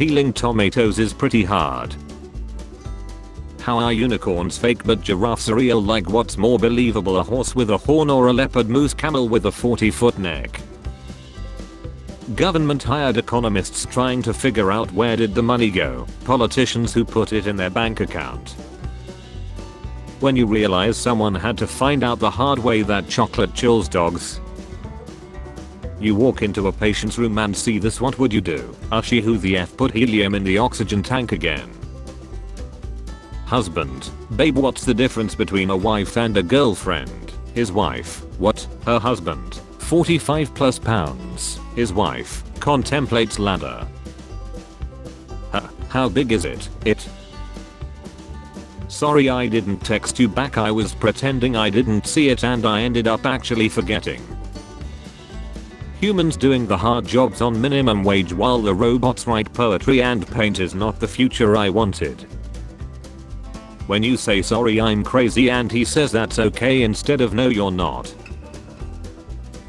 peeling tomatoes is pretty hard. How are unicorns fake but giraffes are real? Like, what's more believable, a horse with a horn or a leopard moose camel with a 40-foot neck? Government hired economists trying to figure out where did the money go, politicians who put it in their bank account. When you realize someone had to find out the hard way that chocolate kills dogs. You walk into a patient's room and see this, what would you do? She who the F put helium in the oxygen tank again? Husband: babe, what's the difference between a wife and a girlfriend? His wife: what? Her husband: 45 plus pounds. His wife contemplates ladder. How big is it? Sorry, I didn't text you back. I was pretending I didn't see it and I ended up actually forgetting. Humans doing the hard jobs on minimum wage while the robots write poetry and paint is not the future I wanted. When you say sorry I'm crazy and he says that's okay instead of no you're not.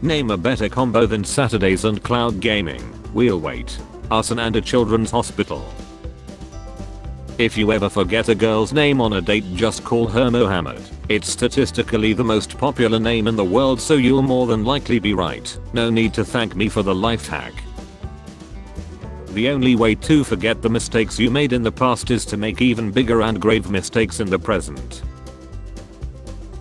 Name a better combo than Saturdays and cloud gaming. We'll wait. Arson and a children's hospital. If you ever forget a girl's name on a date, just call her Mohammed. It's statistically the most popular name in the world, so you'll more than likely be right. No need to thank me for the life hack. The only way to forget the mistakes you made in the past is to make even bigger and grave mistakes in the present.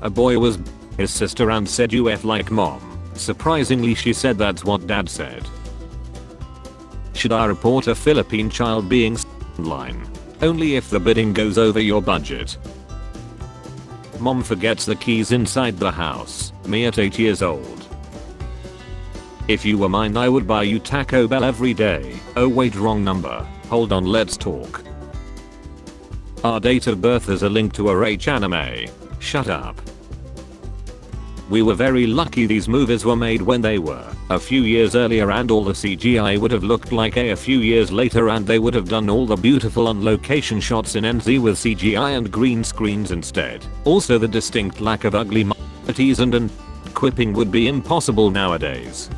A boy was his sister and said you F like mom. Surprisingly, she said that's what dad said. Should I report a Philippine child being line? Only if the bidding goes over your budget. Mom forgets the keys inside the house. Me at 8 years old. If you were mine I would buy you Taco Bell every day. Oh wait, wrong number. Hold on, let's talk. Our date of birth is a link to a rage anime. Shut up. We were very lucky these movies were made when they were a few years earlier, and all the CGI would have looked like a few years later, and they would have done all the beautiful on location shots in NZ with CGI and green screens instead. Also, the distinct lack of ugly minorities and quipping would be impossible nowadays.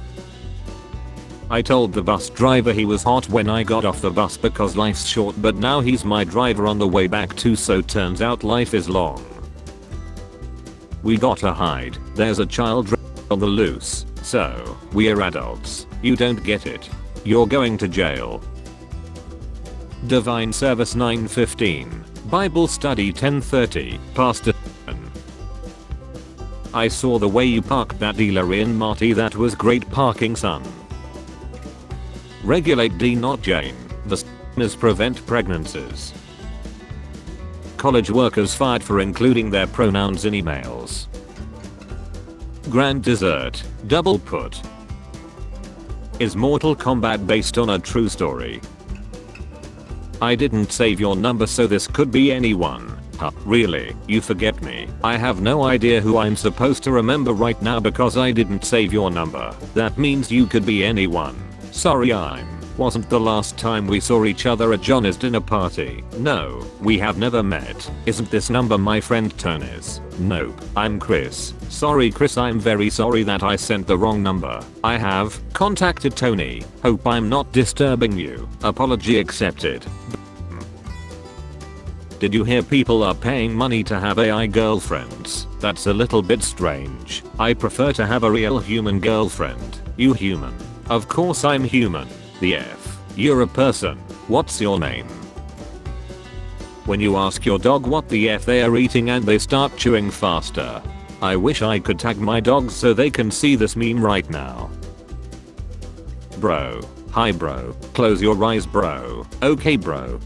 I told the bus driver he was hot when I got off the bus because life's short, but now he's my driver on the way back too, so turns out life is long. We gotta hide. There's a child on the loose. So, we're adults. You don't get it. You're going to jail. Divine Service 9:15. Bible Study 10:30. Pastor. I saw the way you parked that dealer in Marty. That was great parking, son. Regulate D, not Jane. The is prevent pregnancies. College workers fired for including their pronouns in emails. Grand dessert. Double put. Is Mortal Kombat based on a true story? I didn't save your number, so this could be anyone. Huh, really? You forget me. I have no idea who I'm supposed to remember right now because I didn't save your number. That means you could be anyone. Sorry, wasn't the last time we saw each other at John's dinner party. No, we have never met. Isn't this number my friend Tony's? Nope, I'm Chris. Sorry Chris, I'm very sorry that I sent the wrong number. I have contacted Tony. Hope I'm not disturbing you. Apology accepted. Did you hear people are paying money to have AI girlfriends? That's a little bit strange. I prefer to have a real human girlfriend. You human? Of course I'm human. The F. You're a person. What's your name? When you ask your dog what the F they are eating and they start chewing faster. I wish I could tag my dogs so they can see this meme right now. Bro. Hi bro. Close your eyes bro. Okay bro.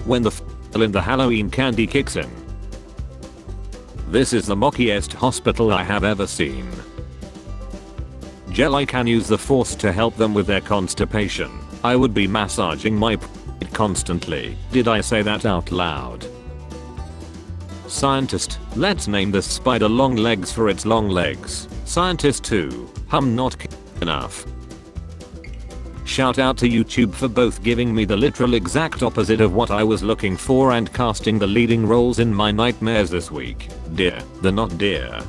When the in the Halloween candy kicks in. This is the mockiest hospital I have ever seen. Jelly can use the force to help them with their constipation. I would be massaging my constantly. Did I say that out loud? Scientist, let's name this spider long legs for its long legs. Scientist 2, not enough. Shout out to YouTube for both giving me the literal exact opposite of what I was looking for and casting the leading roles in my nightmares this week. Dear, the not dear.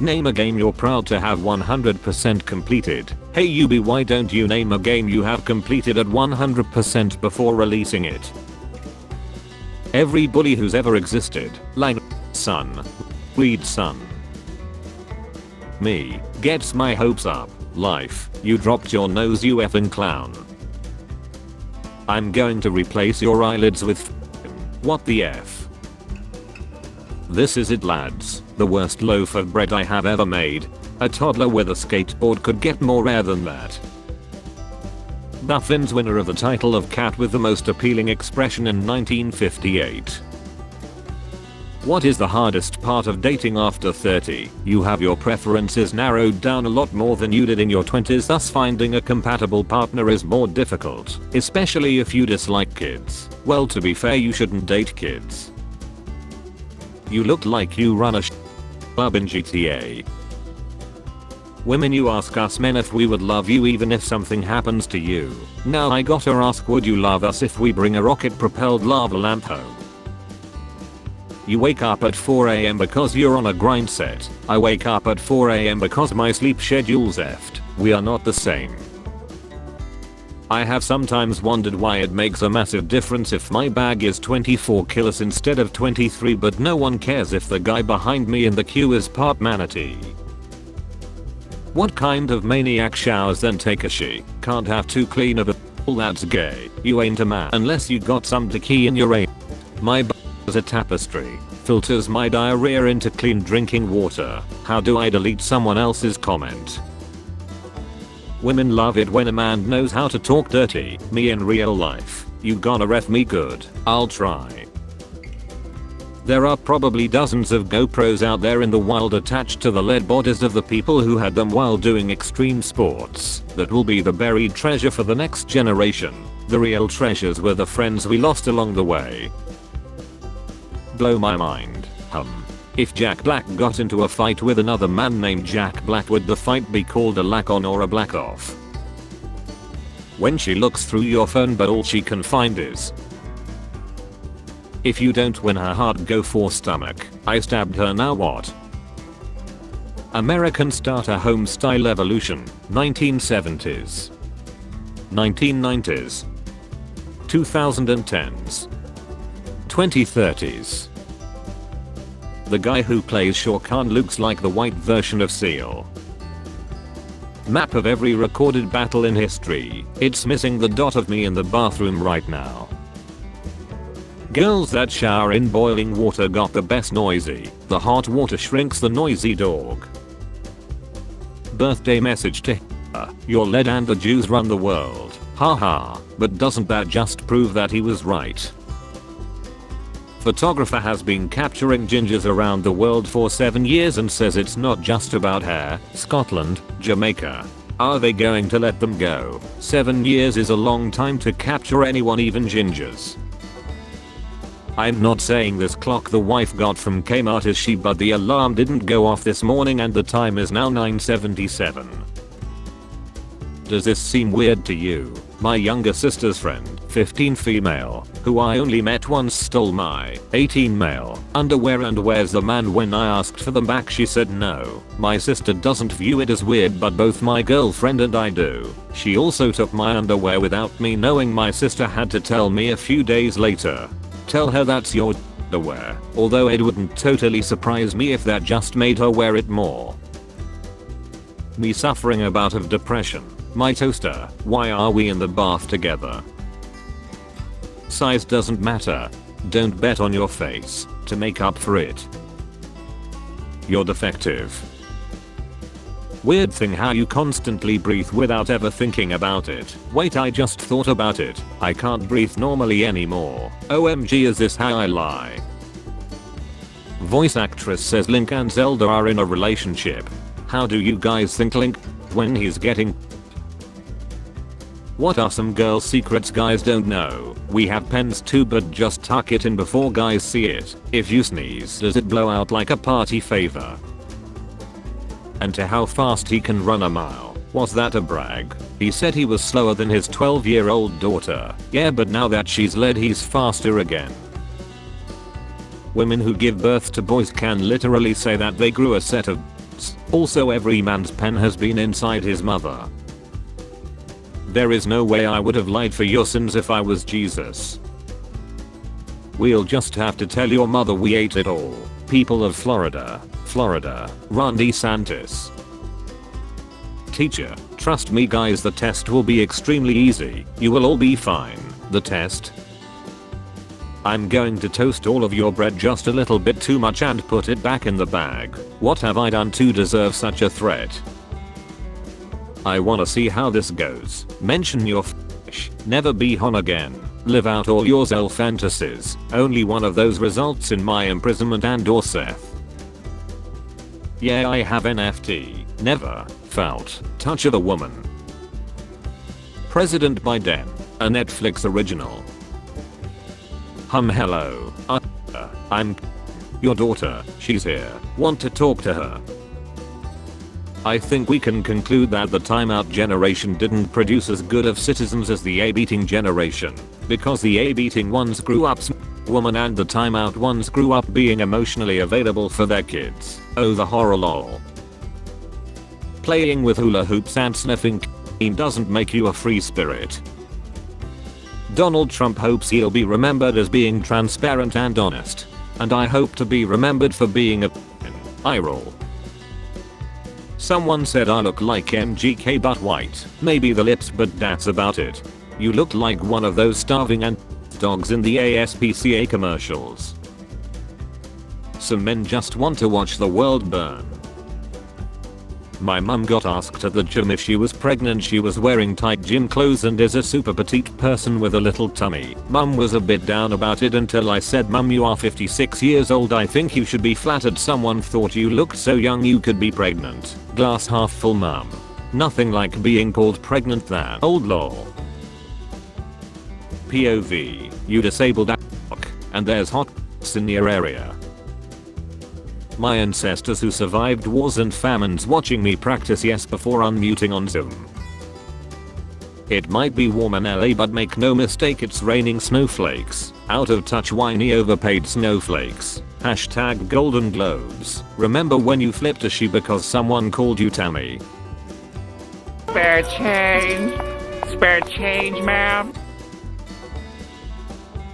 Name a game you're proud to have 100% completed. Hey Yubi, why don't you name a game you have completed at 100% before releasing it? Every bully who's ever existed. Line son. Read son. Me. Gets my hopes up. Life. You dropped your nose, you effing clown. I'm going to replace your eyelids with what the F? This is it lads, the worst loaf of bread I have ever made. A toddler with a skateboard could get more rare than that. Buffin's winner of the title of cat with the most appealing expression in 1958. What is the hardest part of dating after 30? You have your preferences narrowed down a lot more than you did in your 20s, thus finding a compatible partner is more difficult, especially if you dislike kids. Well, to be fair, you shouldn't date kids. You look like you run a club in GTA. Women, you ask us men if we would love you even if something happens to you. Now I gotta ask, would you love us if we bring a rocket propelled lava lamp home? You wake up at 4 AM because you're on a grind set. I wake up at 4 AM because my sleep schedule's effed. We are not the same. I have sometimes wondered why it makes a massive difference if my bag is 24 kilos instead of 23, but no one cares if the guy behind me in the queue is part manatee. What kind of maniac showers then take a she? Can't have too clean of a that's gay. You ain't a man unless you got some key in your aim. My b is a tapestry. Filters my diarrhea into clean drinking water. How do I delete someone else's comment? Women love it when a man knows how to talk dirty. Me in real life. You gonna ref me good? I'll try. There are probably dozens of GoPros out there in the wild attached to the lead bodies of the people who had them while doing extreme sports. That will be the buried treasure for the next generation. The real treasures were the friends we lost along the way. Blow my mind. If Jack Black got into a fight with another man named Jack Black, would the fight be called a lack on or a black off? When she looks through your phone but all she can find is if you don't win her heart, go for stomach. I stabbed her, now what? American starter home style evolution. 1970s. 1990s. 2010s. 2030s. The guy who plays Shao Kahn looks like the white version of Seal. Map of every recorded battle in history. It's missing the dot of me in the bathroom right now. Girls that shower in boiling water got the best noisy. The hot water shrinks the noisy dog. Birthday message to her. You're lead and the Jews run the world. Haha. But doesn't that just prove that he was right? Photographer has been capturing gingers around the world for 7 years and says it's not just about hair. Scotland, Jamaica. Are they going to let them go? 7 years is a long time to capture anyone, even gingers. I'm not saying this clock the wife got from Kmart is she, but the alarm didn't go off this morning and the time is now 9:77. Does this seem weird to you? My younger sister's friend, 15 female, who I only met once, stole my 18 male underwear and wears them, and when I asked for them back she said no. My sister doesn't view it as weird, but both my girlfriend and I do. She also took my underwear without me knowing. My sister had to tell me a few days later. Tell her that's your underwear, although it wouldn't totally surprise me if that just made her wear it more. Me suffering a bout of depression. My toaster, why are we in the bath together? Size doesn't matter. Don't bet on your face to make up for it. You're defective. Weird thing how you constantly breathe without ever thinking about it. Wait, I just thought about it. I can't breathe normally anymore. OMG, is this how I lie? Voice actress says Link and Zelda are in a relationship. How do you guys think Link when he's getting? What are some girl secrets guys don't know? We have pens too, but just tuck it in before guys see it. If you sneeze, does it blow out like a party favor? And to how fast he can run a mile. Was that a brag? He said he was slower than his 12-year-old daughter. Yeah, but now that she's led, he's faster again. Women who give birth to boys can literally say that they grew a set of adults. Also every man's pen has been inside his mother. There is no way I would have lied for your sins if I was Jesus. We'll just have to tell your mother we ate it all. People of Florida, Ron DeSantis. Teacher, trust me guys, the test will be extremely easy. You will all be fine. The test? I'm going to toast all of your bread just a little bit too much and put it back in the bag. What have I done to deserve such a threat? I wanna see how this goes. Mention your never be hon again. Live out all your Zell fantasies. Only one of those results in my imprisonment and or Seth. Yeah, I have NFT. Never felt touch of a woman. President Biden. A Netflix original. Hello. I'm your daughter. She's here. Want to talk to her. I think we can conclude that the timeout generation didn't produce as good of citizens as the A-beating generation, because the A-beating ones grew up woman and the timeout ones grew up being emotionally available for their kids. Oh, the horror lol. Playing with hula hoops and sniffing doesn't make you a free spirit. Donald Trump hopes he'll be remembered as being transparent and honest. And I hope to be remembered for being a eye roll. Someone said I look like MGK but white. Maybe the lips, but that's about it. You look like one of those starving and dogs in the ASPCA commercials. Some men just want to watch the world burn. My mum got asked at the gym if she was pregnant. She was wearing tight gym clothes and is a super petite person with a little tummy. Mum was a bit down about it until I said, "Mum, you are 56 years old. I think you should be flattered. Someone thought you looked so young you could be pregnant." Glass half full, mum. Nothing like being called pregnant that old lol. POV. You disabled and there's hot in your area. My ancestors who survived wars and famines watching me practice yes before unmuting on Zoom. It might be warm in LA, but make no mistake, it's raining snowflakes. Out of touch, whiny, overpaid snowflakes. Hashtag Golden Globes. Remember when you flipped a shoe because someone called you Tammy? Spare change, ma'am.